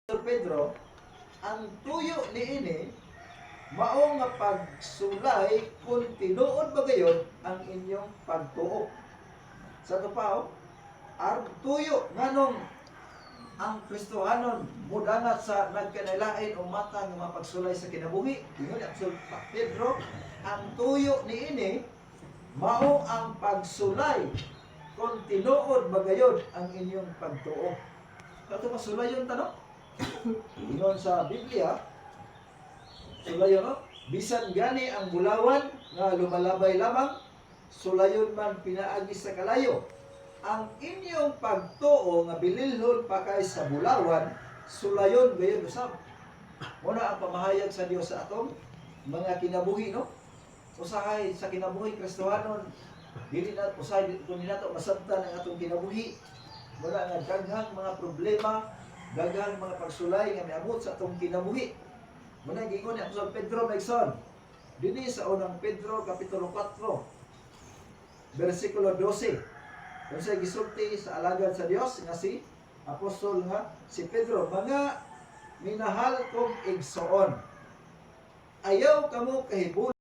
Pedro, ang tuyo niini mao nga pagsulay kung tinuod ba gayon ang inyong pagtuo. Sa tupao, ang tuyo nganong ang Kristohanon mudangat sa nagkanailain o mata nga mapagsulay sa kinabuhi. Ingon ang Pedro, ang tuyo niini mao ang pagsulay kung tinuod ba gayon ang inyong pagtuo. Kato masulay yung tanong. Ingon sa Biblia, sulayon no? Bisan gani ang bulawan nga lumalabay lamang, sulayon man pinaagi sa kalayo. Ang inyong pagtuo nga bililhon pa kay sa bulawan, sulayon gayon usab. Muna ang pamahayag sa Dios sa atong mga kinabuhi, no? Usahay sa kinabuhi Kristohanon, dili na usahay kung nato masabtan ang atong kinabuhi. Muna nga daghang mga problema, daghang mga pagsulay nga miabot sa atong kinabuhi. Muna giingon ni Apostol Pedro maigsoon dinhi sa unang Pedro kapitulo 4 bersikulo 12. Unsay gisulti sa alagad sa Dios nga si apostol nga si Pedro, mga minahal kong igsoon, ayaw kamo kahibulon